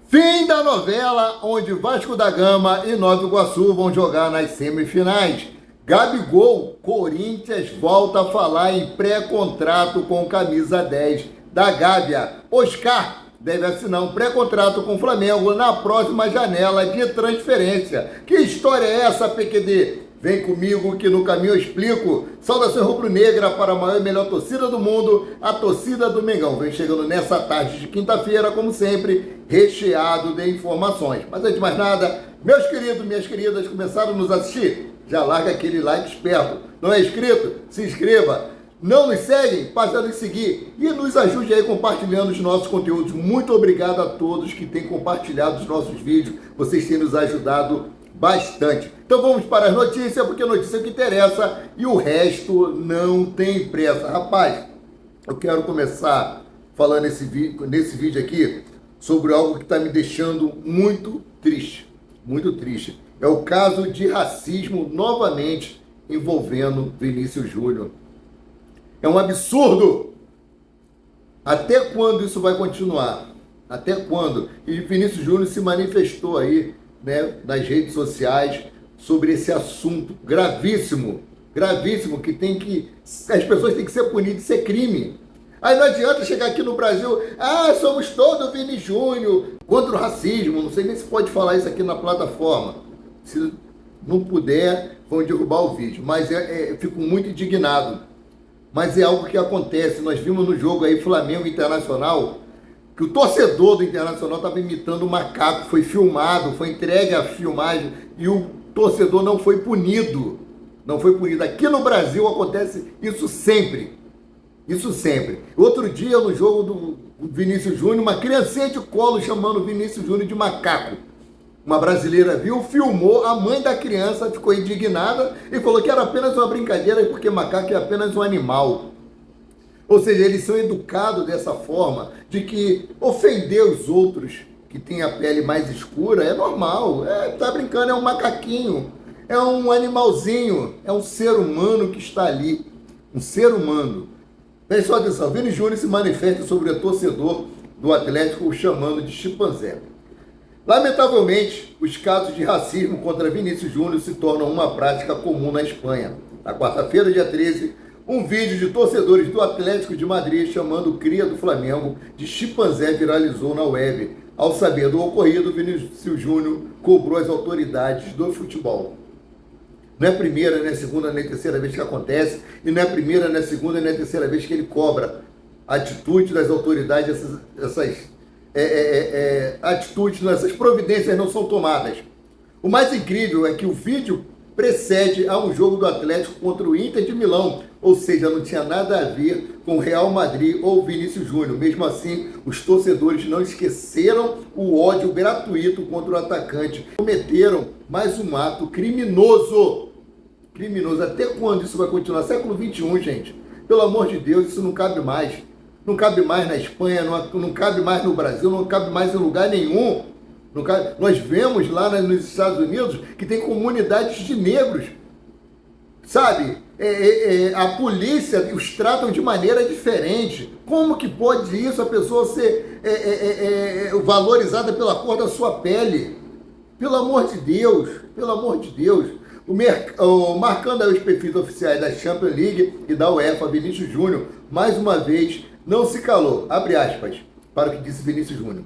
Fim da novela, onde Vasco da Gama e Nova Iguaçu vão jogar nas semifinais. Gabigol, Corinthians volta a falar em pré-contrato com camisa 10 da Gávea. Oscar deve assinar um pré-contrato com o Flamengo na próxima janela de transferência. Que história é essa, PQD? Vem comigo que no caminho eu explico. Saudações rubro-negra para a maior e melhor torcida do mundo, a torcida do Mengão. Vem chegando nessa tarde de quinta-feira, como sempre, recheado de informações. Mas antes de mais nada, meus queridos, minhas queridas, começaram a nos assistir? Já larga aquele like esperto. Não é inscrito? Se inscreva. Não nos seguem? Passa a nos seguir e nos ajude aí compartilhando os nossos conteúdos. Muito obrigado a todos que têm compartilhado os nossos vídeos. Vocês têm nos ajudado bastante. Então vamos para as notícias, porque a notícia é o que interessa e o resto não tem pressa. Rapaz, eu quero começar falando nesse vídeo aqui sobre algo que está me deixando muito triste. Muito triste. É o caso de racismo novamente envolvendo Vinícius Júnior. É um absurdo! Até quando isso vai continuar? Até quando? E Vinícius Júnior se manifestou aí, né, nas redes sociais sobre esse assunto gravíssimo, gravíssimo, que as pessoas têm que ser punidas, isso é crime. Aí não adianta chegar aqui no Brasil, somos todos Vini Júnior, contra o racismo, não sei nem se pode falar isso aqui na plataforma. Se não puder, vão derrubar o vídeo, mas eu fico muito indignado. Mas é algo que acontece, nós vimos no jogo aí Flamengo Internacional, que o torcedor do Internacional estava imitando um macaco, foi filmado, foi entregue a filmagem e o torcedor não foi punido. Não foi punido. Aqui no Brasil acontece isso sempre. Isso sempre. Outro dia, no jogo do Vinícius Júnior, uma criancinha de colo chamando o Vinícius Júnior de macaco. Uma brasileira viu, filmou, a mãe da criança ficou indignada e falou que era apenas uma brincadeira porque macaco é apenas um animal. Ou seja, eles são educados dessa forma, de que ofender os outros que têm a pele mais escura é normal. Tá brincando, é um macaquinho, é um animalzinho, é um ser humano que está ali. Um ser humano. Preste só atenção, Vini Júnior se manifesta sobre o torcedor do Atlético, o chamando de chimpanzé. Lamentavelmente, os casos de racismo contra Vinícius Júnior se tornam uma prática comum na Espanha. Na quarta-feira, dia 13, um vídeo de torcedores do Atlético de Madrid chamando o cria do Flamengo de chimpanzé viralizou na web. Ao saber do ocorrido, Vinícius Júnior cobrou as autoridades do futebol. Não é a primeira, nem a segunda, nem a terceira vez que acontece, e não é a primeira, nem a segunda, nem a terceira vez que ele cobra a atitude das autoridades, essas atitudes, essas providências não são tomadas. O mais incrível é que o vídeo precede a um jogo do Atlético contra o Inter de Milão, ou seja, não tinha nada a ver com o Real Madrid ou Vinícius Júnior. Mesmo assim, os torcedores não esqueceram o ódio gratuito contra o atacante. Cometeram mais um ato criminoso. Criminoso. Até quando isso vai continuar? Século XXI, gente. Pelo amor de Deus, isso não cabe mais. Não cabe mais na Espanha, não cabe mais no Brasil, não cabe mais em lugar nenhum. Nós vemos lá nos Estados Unidos que tem comunidades de negros, sabe? A polícia os tratam de maneira diferente. Como que pode isso, a pessoa ser valorizada pela cor da sua pele? Pelo amor de Deus, pelo amor de Deus. Marcando aí os perfis oficiais da Champions League e da UEFA, Vinícius Júnior, mais uma vez, não se calou, abre aspas, para o que disse Vinícius Júnior.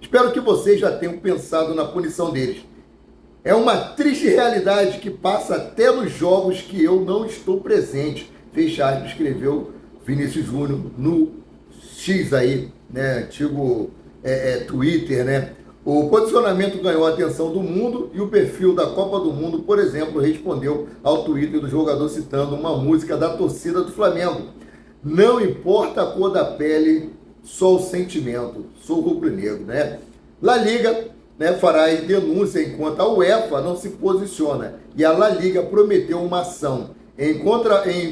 Espero que vocês já tenham pensado na punição deles. É uma triste realidade que passa até nos jogos que eu não estou presente. Fecha aspas, escreveu Vinícius Júnior no X aí, né, antigo Twitter, né? O posicionamento ganhou a atenção do mundo e o perfil da Copa do Mundo, por exemplo, respondeu ao Twitter do jogador citando uma música da torcida do Flamengo. Não importa a cor da pele, só o sentimento. Sou rubro-negro, né? La Liga, né, fará denúncia enquanto a UEFA não se posiciona. E a La Liga prometeu uma ação. Em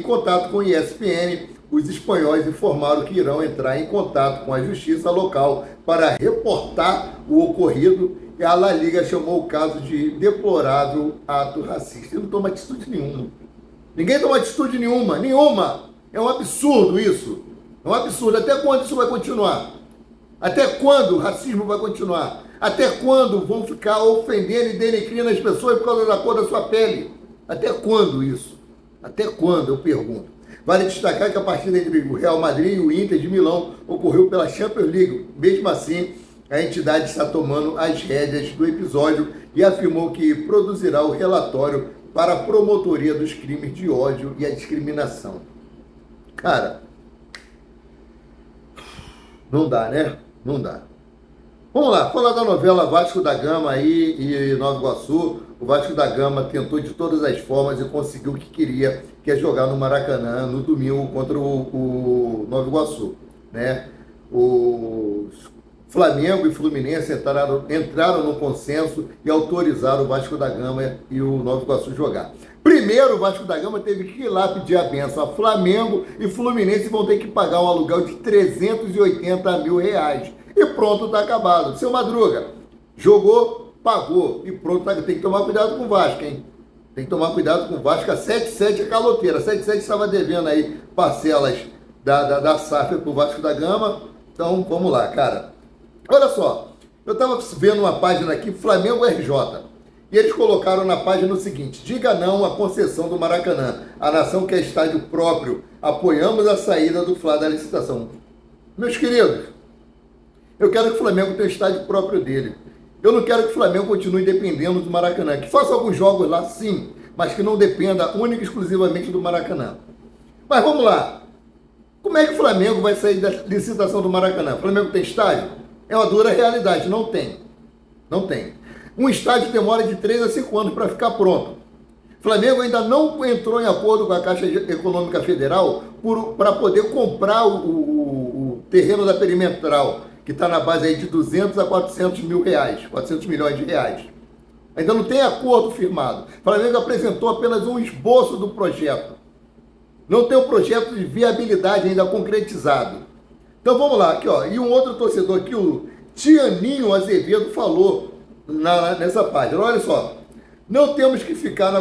contato com a ESPN, os espanhóis informaram que irão entrar em contato com a justiça local para reportar o ocorrido. E a La Liga chamou o caso de deplorável ato racista. Ele não toma atitude nenhuma. Ninguém toma atitude nenhuma, nenhuma. É um absurdo isso. É um absurdo. Até quando isso vai continuar? Até quando o racismo vai continuar? Até quando vão ficar ofendendo e denigrando as pessoas por causa da cor da sua pele? Até quando isso? Até quando, eu pergunto. Vale destacar que a partida entre o Real Madrid e o Inter de Milão ocorreu pela Champions League. Mesmo assim, a entidade está tomando as rédeas do episódio e afirmou que produzirá o relatório para a promotoria dos crimes de ódio e a discriminação. Cara, não dá, né? Não dá. Vamos lá, falar da novela Vasco da Gama aí e Nova Iguaçu. O Vasco da Gama tentou de todas as formas e conseguiu o que queria, que é jogar no Maracanã no domingo contra o Nova Iguaçu, né? Os Flamengo e Fluminense entraram no consenso e autorizaram o Vasco da Gama e o Nova Iguaçu jogar. Primeiro, o Vasco da Gama teve que ir lá pedir a benção a Flamengo e Fluminense vão ter que pagar um aluguel de 380 mil reais. E pronto, tá acabado. Seu Madruga, jogou, pagou e pronto, tem que tomar cuidado com o Vasco, hein? Tem que tomar cuidado com o Vasco. A 77 é caloteira. A 77 estava devendo aí parcelas da SAF pro Vasco da Gama. Então, vamos lá, cara. Olha só, eu estava vendo uma página aqui, Flamengo RJ, e eles colocaram na página o seguinte: diga não à concessão do Maracanã. A nação quer estádio próprio. Apoiamos a saída do Fla da licitação. Meus queridos, eu quero que o Flamengo tenha um estádio próprio dele. Eu não quero que o Flamengo continue dependendo do Maracanã. Que faça alguns jogos lá, sim, mas que não dependa única e exclusivamente do Maracanã. Mas vamos lá. Como é que o Flamengo vai sair da licitação do Maracanã? O Flamengo tem estádio? É uma dura realidade. Não tem. Não tem. Um estádio demora de 3 a 5 anos para ficar pronto. O Flamengo ainda não entrou em acordo com a Caixa Econômica Federal para poder comprar o terreno da Perimetral, que está na base aí de 200 a 400 mil reais, 400 milhões de reais. Ainda não tem acordo firmado. O Flamengo apresentou apenas um esboço do projeto. Não tem um projeto de viabilidade ainda concretizado. Então vamos lá, aqui ó. E um outro torcedor aqui, o Tianinho Azevedo, falou nessa página. Olha só. Nós temos que ficar na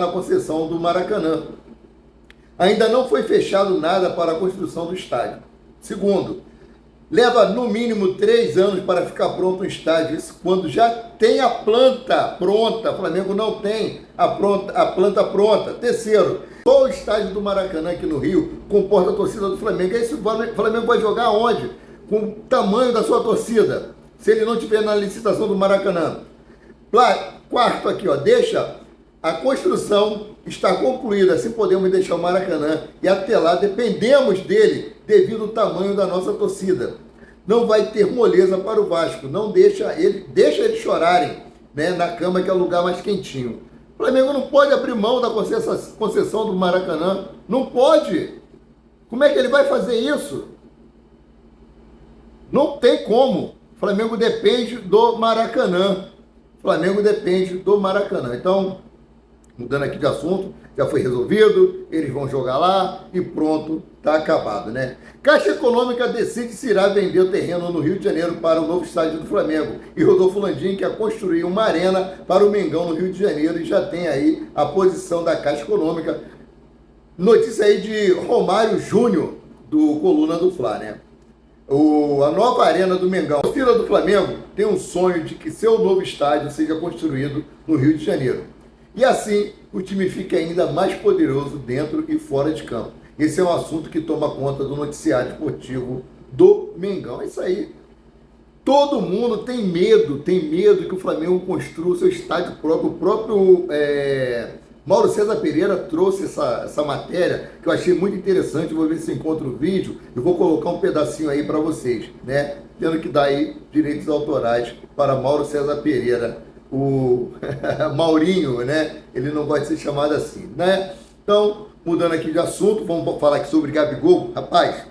concessão do Maracanã. Ainda não foi fechado nada para a construção do estádio. Segundo, leva no mínimo 3 anos para ficar pronto um estádio. Isso quando já tem a planta pronta. O Flamengo não tem a planta pronta. Terceiro, só o estádio do Maracanã aqui no Rio comporta a torcida do Flamengo. Aí o Flamengo vai jogar onde? Com o tamanho da sua torcida, se ele não tiver na licitação do Maracanã. Quarto aqui, ó, deixa a construção estar concluída, assim podemos deixar o Maracanã, e até lá dependemos dele devido ao tamanho da nossa torcida. Não vai ter moleza para o Vasco, não deixa eles chorarem, né, na cama, que é o lugar mais quentinho. O Flamengo não pode abrir mão da concessão do Maracanã, não pode. Como é que ele vai fazer isso? Não tem como. O Flamengo depende do Maracanã. O Flamengo depende do Maracanã. Então, mudando aqui de assunto, já foi resolvido, eles vão jogar lá e pronto, tá acabado, né? Caixa Econômica decide se irá vender o terreno no Rio de Janeiro para o novo estádio do Flamengo. E Rodolfo Landim quer construir uma arena para o Mengão no Rio de Janeiro e já tem aí a posição da Caixa Econômica. Notícia aí de Romário Júnior, do Coluna do Fla, né? A nova arena do Mengão. A torcida do Flamengo tem um sonho de que seu novo estádio seja construído no Rio de Janeiro. E assim, o time fica ainda mais poderoso dentro e fora de campo. Esse é um assunto que toma conta do noticiário esportivo do Mengão. É isso aí. Todo mundo tem medo que o Flamengo construa o seu estádio próprio. O próprio Mauro César Pereira trouxe essa matéria, que eu achei muito interessante. Vou ver se encontro o vídeo e vou colocar um pedacinho aí para vocês, né? Tendo que dar aí direitos autorais para Mauro César Pereira, o Maurinho, né? Ele não gosta de ser chamado assim, né? Então, mudando aqui de assunto, vamos falar aqui sobre Gabigol. Rapaz,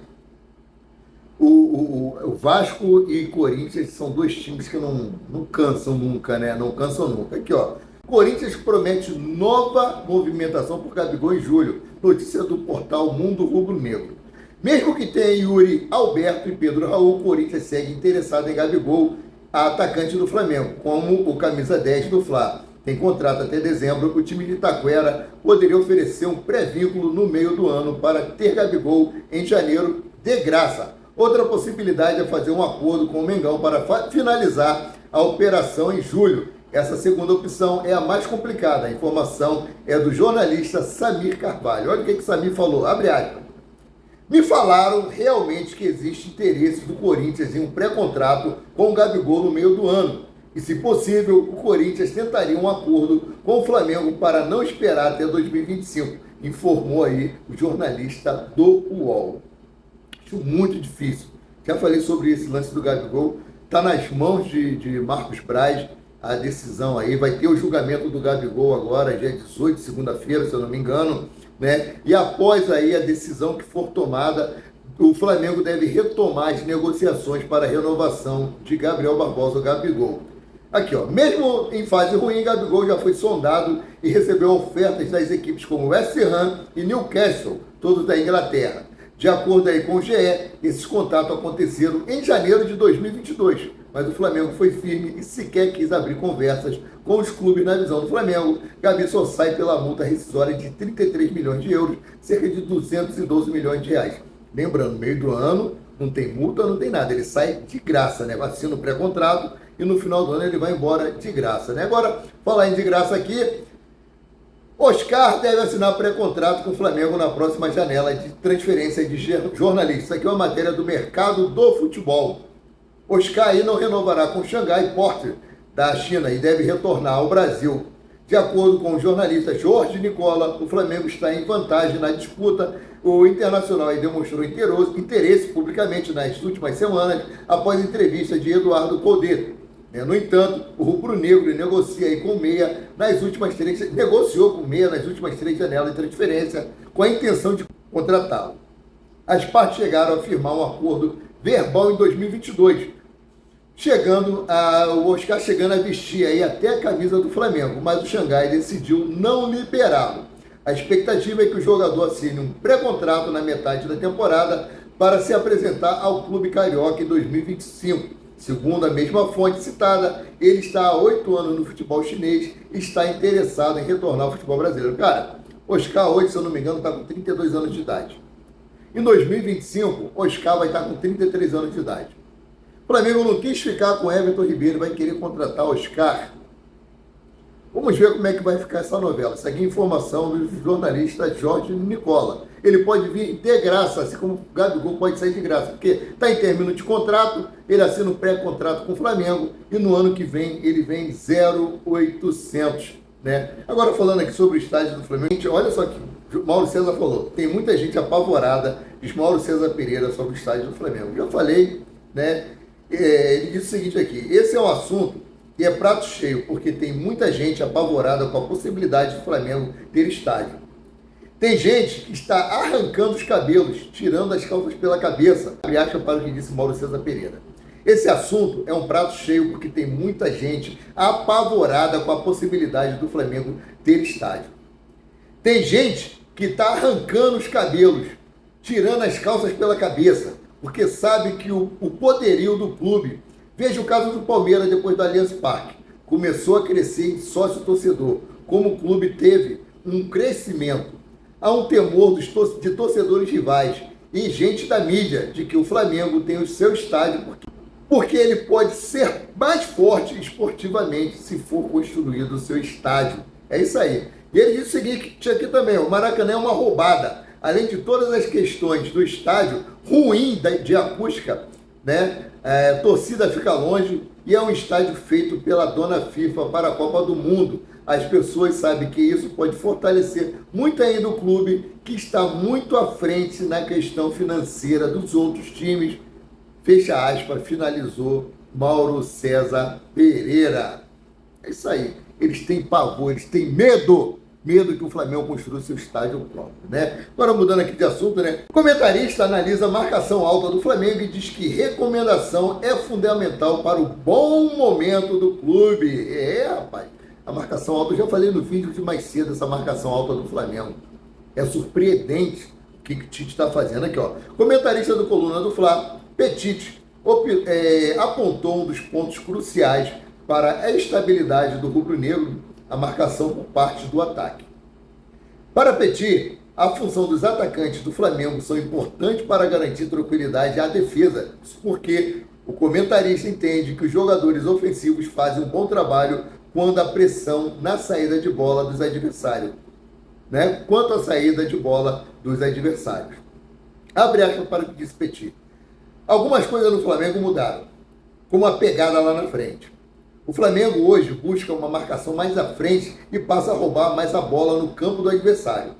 o Vasco e Corinthians são dois times que não cansam nunca, né? Não cansam nunca. Aqui, ó. Corinthians promete nova movimentação por Gabigol em julho. Notícia do portal Mundo Rubro Negro. Mesmo que tenha Yuri Alberto e Pedro Raul, o Corinthians segue interessado em Gabigol, a atacante do Flamengo, como o camisa 10 do Fla. Tem contrato até dezembro. O time de Itaquera poderia oferecer um pré-vínculo no meio do ano para ter Gabigol em janeiro de graça. Outra possibilidade é fazer um acordo com o Mengão para finalizar a operação em julho. Essa segunda opção é a mais complicada. A informação é do jornalista Samir Carvalho. Olha o que Samir falou, abre aspas. Me falaram realmente que existe interesse do Corinthians em um pré-contrato com o Gabigol no meio do ano. E, se possível, o Corinthians tentaria um acordo com o Flamengo para não esperar até 2025, informou aí o jornalista do UOL. Acho muito difícil. Já falei sobre esse lance do Gabigol. Está nas mãos de Marcos Braz a decisão aí. Vai ter o julgamento do Gabigol agora, dia 18, segunda-feira, se eu não me engano, né? E após aí a decisão que for tomada, o Flamengo deve retomar as negociações para a renovação de Gabriel Barbosa, o Gabigol. Aqui, ó, mesmo em fase ruim, Gabigol já foi sondado e recebeu ofertas das equipes como West Ham e Newcastle, todos da Inglaterra. De acordo aí com o GE, esses contatos aconteceram em janeiro de 2022, mas o Flamengo foi firme e sequer quis abrir conversas com os clubes. Na visão do Flamengo, Gabi só sai pela multa rescisória de 33 milhões de euros, cerca de 212 milhões de reais. Lembrando, no meio do ano, não tem multa, não tem nada, ele sai de graça, né? Assina o pré-contrato e no final do ano ele vai embora de graça, né? Agora, falar em de graça aqui, Oscar deve assinar pré-contrato com o Flamengo na próxima janela de transferência de jornalistas. Isso aqui é uma matéria do mercado do futebol. Oscar aí não renovará com Xangai Porter da China e deve retornar ao Brasil. De acordo com o jornalista Jorge Nicola, o Flamengo está em vantagem na disputa. O Internacional aí demonstrou interesse publicamente nas últimas semanas após a entrevista de Eduardo Cudê. No entanto, o rubro-negro negociou com o Meia nas últimas três janelas de transferência com a intenção de contratá-lo. As partes chegaram a firmar um acordo verbal em 2022, o Oscar chegando a vestir aí até a camisa do Flamengo, mas o Xangai decidiu não liberá-lo. A expectativa é que o jogador assine um pré-contrato na metade da temporada para se apresentar ao clube carioca em 2025. Segundo a mesma fonte citada, ele está há 8 anos no futebol chinês e está interessado em retornar ao futebol brasileiro. Cara, Oscar hoje, se eu não me engano, está com 32 anos de idade. Em 2025, Oscar vai estar com 33 anos de idade. O Flamengo não quis ficar com Everton Ribeiro, vai querer contratar Oscar. Vamos ver como é que vai ficar essa novela. Isso aqui é informação do jornalista Jorge Nicola. Ele pode vir de graça, assim como o Gabigol pode sair de graça, porque está em término de contrato, ele assina um pré-contrato com o Flamengo e no ano que vem ele vem 0,800, né? Agora falando aqui sobre o estádio do Flamengo, gente, olha só que Mauro César falou, tem muita gente apavorada, diz Mauro César Pereira, sobre o estádio do Flamengo. Já falei, né? Ele disse o seguinte aqui, esse é um assunto que é prato cheio, porque tem muita gente apavorada com a possibilidade do Flamengo ter estádio. Tem gente que está arrancando os cabelos, tirando as calças pela cabeça. Acha para o que disse Mauro César Pereira. Esse assunto é um prato cheio porque tem muita gente apavorada com a possibilidade do Flamengo ter estádio. Tem gente que está arrancando os cabelos, tirando as calças pela cabeça, porque sabe que o poderio do clube, veja o caso do Palmeiras depois do Allianz Parque, começou a crescer em sócio-torcedor, como o clube teve um crescimento. Há um temor de torcedores rivais e gente da mídia de que o Flamengo tem o seu estádio porque ele pode ser mais forte esportivamente se for construído o seu estádio. É isso aí. E ele disse o seguinte aqui também, o Maracanã é uma roubada. Além de todas as questões do estádio, ruim de acústica, né? Torcida fica longe e é um estádio feito pela dona FIFA para a Copa do Mundo. As pessoas sabem que isso pode fortalecer muito ainda o clube, que está muito à frente na questão financeira dos outros times. Fecha aspas, finalizou Mauro César Pereira. É isso aí. Eles têm pavor, eles têm medo que o Flamengo construa seu estádio próprio, né? Agora mudando aqui de assunto, né? O comentarista analisa a marcação alta do Flamengo e diz que recomendação é fundamental para o bom momento do clube. Rapaz. A marcação alta, eu já falei no vídeo de mais cedo, essa marcação alta do Flamengo. É surpreendente o que o Tite está fazendo aqui, ó. Comentarista do Coluna do Fla, Petit, apontou um dos pontos cruciais para a estabilidade do rubro-negro, a marcação por parte do ataque. Para Petit, A função dos atacantes do Flamengo são importantes para garantir tranquilidade à defesa. Isso porque o comentarista entende que os jogadores ofensivos fazem um bom trabalho quando a pressão na saída de bola dos adversários. Quanto à saída de bola dos adversários. Abre aspas para o que disse Petit. Algumas coisas no Flamengo mudaram, como a pegada lá na frente. O Flamengo hoje busca uma marcação mais à frente e passa a roubar mais a bola no campo do adversário.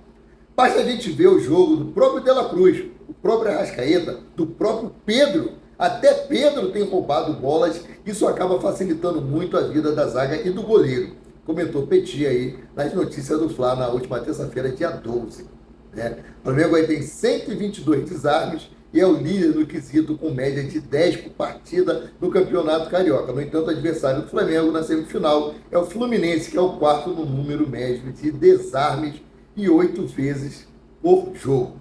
Basta a gente ver o jogo do próprio De La Cruz, do próprio Arrascaeta, do próprio Pedro. Até Pedro tem roubado bolas, isso acaba facilitando muito a vida da zaga e do goleiro. Comentou Petit aí nas notícias do Fla na última terça-feira, dia 12. O Flamengo aí tem 122 desarmes e é o líder no quesito com média de 10 por partida no Campeonato Carioca. No entanto, o adversário do Flamengo na semifinal é o Fluminense, que é o quarto no número médio de desarmes e 8 vezes por jogo.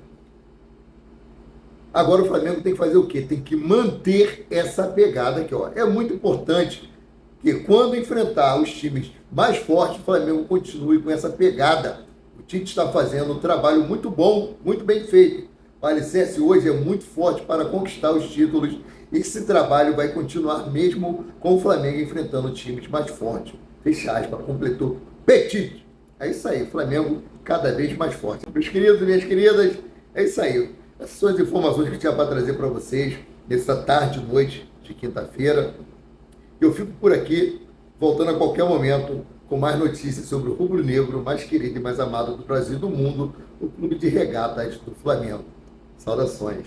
Agora o Flamengo tem que fazer o quê? Tem que manter essa pegada aqui. É muito importante que quando enfrentar os times mais fortes, o Flamengo continue com essa pegada. O Tite está fazendo um trabalho muito bom, muito bem feito. O alicerce hoje é muito forte para conquistar os títulos. Esse trabalho vai continuar mesmo com o Flamengo enfrentando times mais fortes. Fecha aspas, completou Petit. É isso aí, Flamengo cada vez mais forte. Meus queridos e minhas queridas, é isso aí. Essas são as informações que eu tinha para trazer para vocês nessa tarde e noite de quinta-feira. Eu fico por aqui, voltando a qualquer momento, com mais notícias sobre o rubro-negro mais querido e mais amado do Brasil e do mundo, o Clube de Regatas do Flamengo. Saudações.